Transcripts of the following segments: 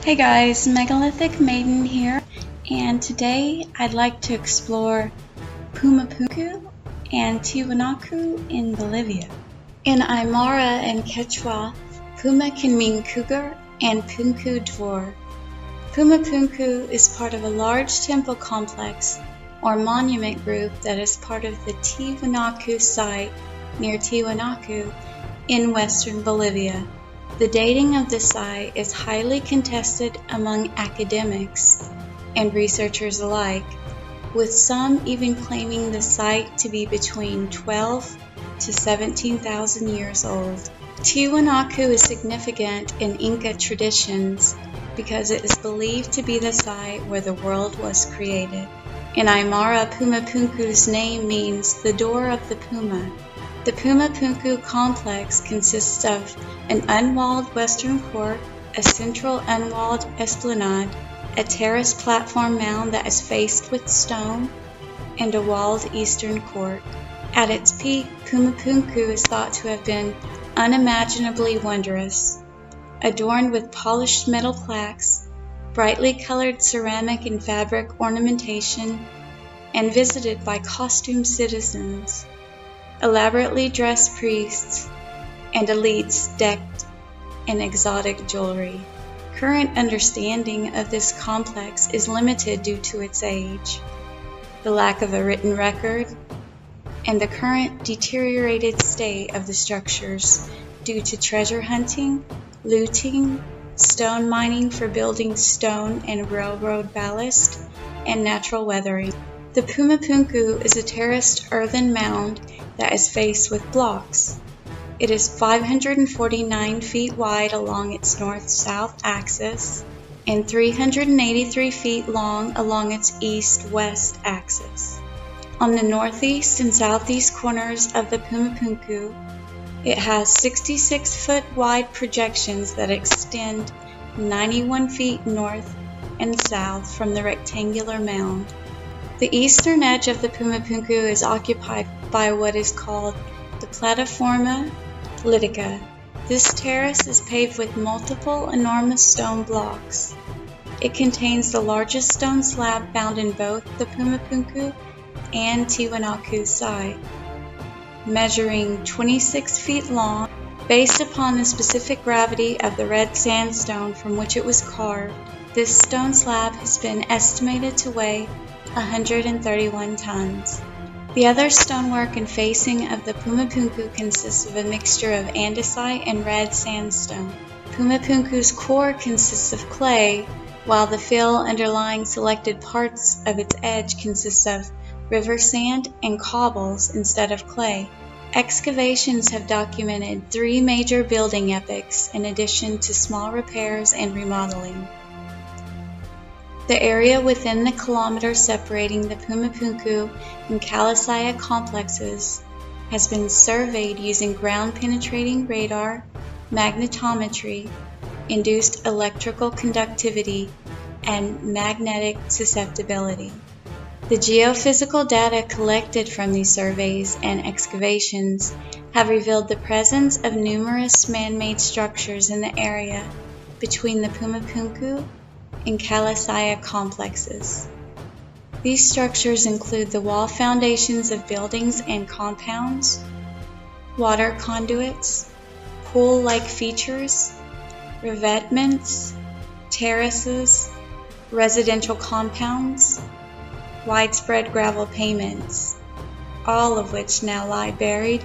Hey guys, Megalithic Maiden here, and today I'd like to explore Pumapunku and Tiwanaku in Bolivia. In Aymara and Quechua, Puma can mean cougar and Punku dvor. Pumapunku is part of a large temple complex or monument group that is part of the Tiwanaku site near Tiwanaku in western Bolivia. The dating of the site is highly contested among academics and researchers alike, with some even claiming the site to be between 12 to 17,000 years old. Tiwanaku is significant in Inca traditions because it is believed to be the site where the world was created. In Aymara, Pumapunku's name means the door of the puma. The Pumapunku complex consists of an unwalled western court, a central unwalled esplanade, a terrace platform mound that is faced with stone, and a walled eastern court. At its peak, Pumapunku is thought to have been unimaginably wondrous, adorned with polished metal plaques, brightly colored ceramic and fabric ornamentation, and visited by costumed citizens, elaborately dressed priests, and elites decked in exotic jewelry. Current understanding of this complex is limited due to its age, the lack of a written record, and the current deteriorated state of the structures due to treasure hunting, looting, stone mining for building stone and railroad ballast, and natural weathering. The Pumapunku is a terraced earthen mound that is faced with blocks. It is 549 feet wide along its north-south axis and 383 feet long along its east-west axis. On the northeast and southeast corners of the Pumapunku, it has 66-foot wide projections that extend 91 feet north and south from the rectangular mound. The eastern edge of the Pumapunku is occupied by what is called the Plataforma Litica. This terrace is paved with multiple enormous stone blocks. It contains the largest stone slab found in both the Pumapunku and Tiwanaku site, measuring 26 feet long. Based upon the specific gravity of the red sandstone from which it was carved, this stone slab has been estimated to weigh 131 tons. The other stonework and facing of the Pumapunku consists of a mixture of andesite and red sandstone. Pumapunku's core consists of clay, while the fill underlying selected parts of its edge consists of river sand and cobbles instead of clay. Excavations have documented 3 major building epochs in addition to small repairs and remodeling. The area within the kilometer separating the Pumapunku and Kalasaya complexes has been surveyed using ground-penetrating radar, magnetometry, induced electrical conductivity, and magnetic susceptibility. The geophysical data collected from these surveys and excavations have revealed the presence of numerous man-made structures in the area between the Pumapunku and Kalasaya complexes. These structures include the wall foundations of buildings and compounds, water conduits, pool-like features, revetments, terraces, residential compounds, widespread gravel pavements, all of which now lie buried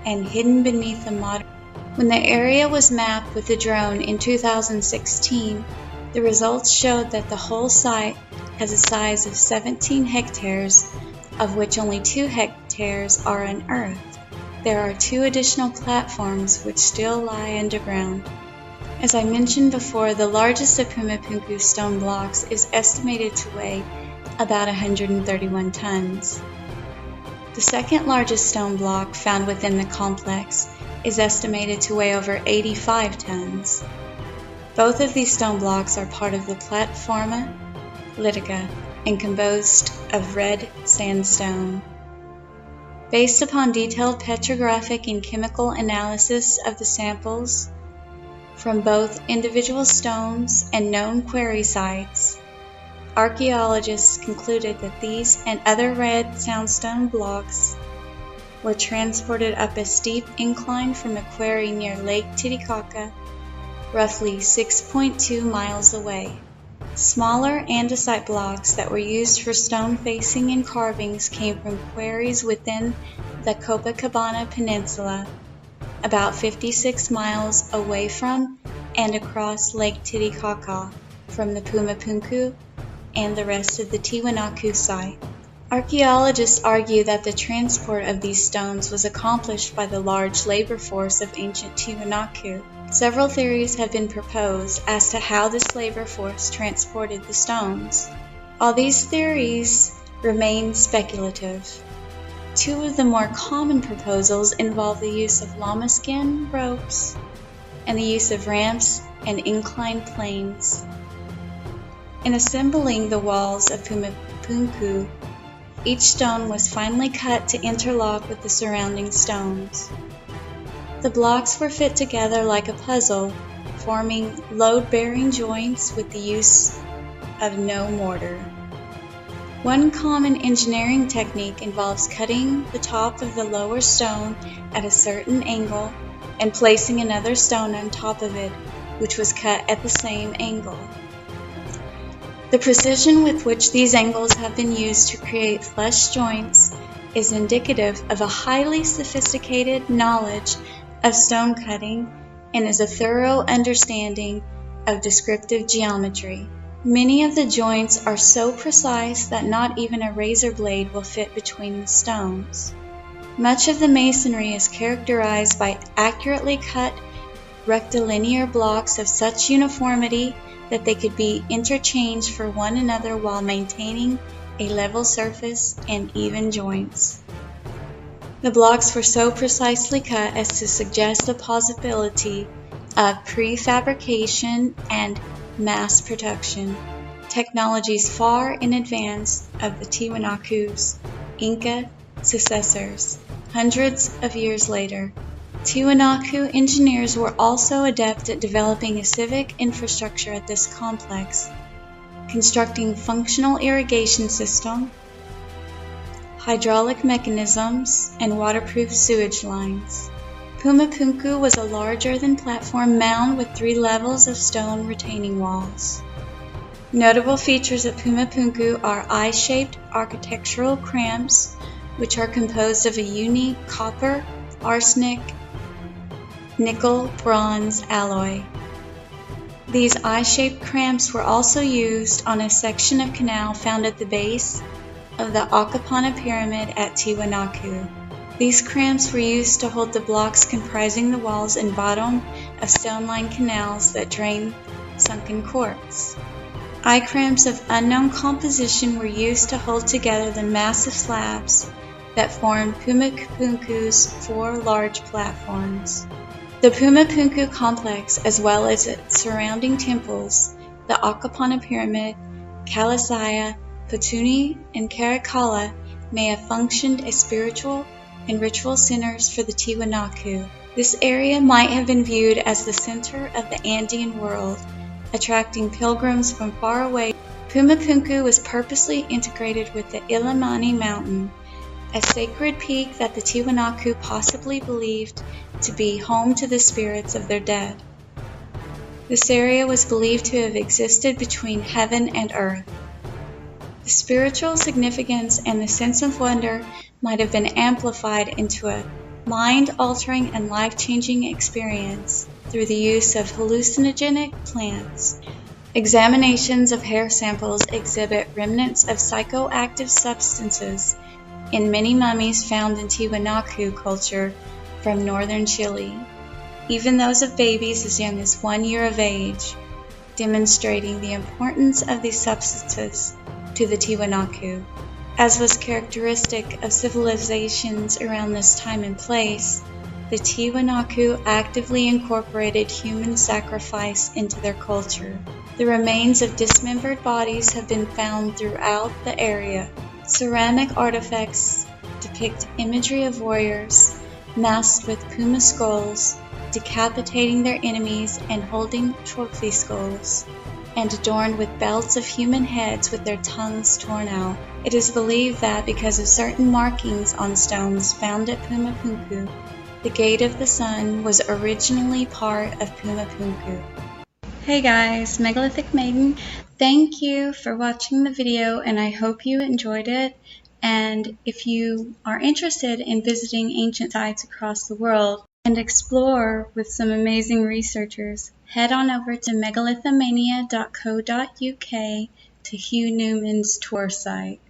and hidden beneath the modern. When the area was mapped with a drone in 2016, the results showed that the whole site has a size of 17 hectares, of which only 2 hectares are unearthed. There are 2 additional platforms which still lie underground. As I mentioned before, the largest of Pumapunku stone blocks is estimated to weigh about 131 tons. The second largest stone block found within the complex is estimated to weigh over 85 tons. Both of these stone blocks are part of the Plataforma Litica and composed of red sandstone. Based upon detailed petrographic and chemical analysis of the samples, from both individual stones and known quarry sites. Archaeologists concluded that these and other red sandstone blocks were transported up a steep incline from a quarry near Lake Titicaca, roughly 6.2 miles away. Smaller andesite blocks that were used for stone facing and carvings came from quarries within the Copacabana Peninsula, about 56 miles away from and across Lake Titicaca from the Pumapunku and the rest of the Tiwanaku site. Archaeologists argue that the transport of these stones was accomplished by the large labor force of ancient Tiwanaku. Several theories have been proposed as to how this labor force transported the stones. All these theories remain speculative. Two of the more common proposals involve the use of llama skin ropes and the use of ramps and inclined planes. In assembling the walls of Pumapunku, each stone was finely cut to interlock with the surrounding stones. The blocks were fit together like a puzzle, forming load-bearing joints with the use of no mortar. One common engineering technique involves cutting the top of the lower stone at a certain angle and placing another stone on top of it, which was cut at the same angle. The precision with which these angles have been used to create flush joints is indicative of a highly sophisticated knowledge of stone cutting and is a thorough understanding of descriptive geometry. Many of the joints are so precise that not even a razor blade will fit between the stones. Much of the masonry is characterized by accurately cut rectilinear blocks of such uniformity that they could be interchanged for one another while maintaining a level surface and even joints. The blocks were so precisely cut as to suggest the possibility of prefabrication and mass production, technologies far in advance of the Tiwanaku's Inca successors. Hundreds of years later, Tiwanaku engineers were also adept at developing a civic infrastructure at this complex, constructing functional irrigation system, hydraulic mechanisms, and waterproof sewage lines. Pumapunku was a large earthen platform mound with 3 levels of stone retaining walls. Notable features at Pumapunku are eye-shaped architectural cramps, which are composed of a unique copper, arsenic, nickel, bronze alloy. These eye-shaped cramps were also used on a section of canal found at the base of the Akapana Pyramid at Tiwanaku. These cramps were used to hold the blocks comprising the walls and bottom of stone-lined canals that drained sunken quartz. Eye cramps of unknown composition were used to hold together the massive slabs that formed Pumapunku's 4 large platforms. The Pumapunku complex, as well as its surrounding temples, the Akapana Pyramid, Kalasaya, Putuni, and Karakala, may have functioned as spiritual and ritual centers for the Tiwanaku. This area might have been viewed as the center of the Andean world, attracting pilgrims from far away. Pumapunku was purposely integrated with the Illimani Mountain, a sacred peak that the Tiwanaku possibly believed to be home to the spirits of their dead. This area was believed to have existed between heaven and earth. The spiritual significance and the sense of wonder might have been amplified into a mind-altering and life-changing experience through the use of hallucinogenic plants. Examinations of hair samples exhibit remnants of psychoactive substances in many mummies found in Tiwanaku culture from northern Chile, even those of babies as young as 1 year of age, demonstrating the importance of these substances to the Tiwanaku. As was characteristic of civilizations around this time and place, the Tiwanaku actively incorporated human sacrifice into their culture. The remains of dismembered bodies have been found throughout the area. Ceramic artifacts depict imagery of warriors masked with puma skulls decapitating their enemies and holding trophy skulls, and adorned with belts of human heads with their tongues torn out. It is believed that because of certain markings on stones found at Pumapunku, the Gate of the Sun was originally part of Pumapunku. Hey guys, Megalithic Maiden. Thank you for watching the video, and I hope you enjoyed it. And if you are interested in visiting ancient sites across the world and explore with some amazing researchers, head on over to megalithomania.co.uk to Hugh Newman's tour site.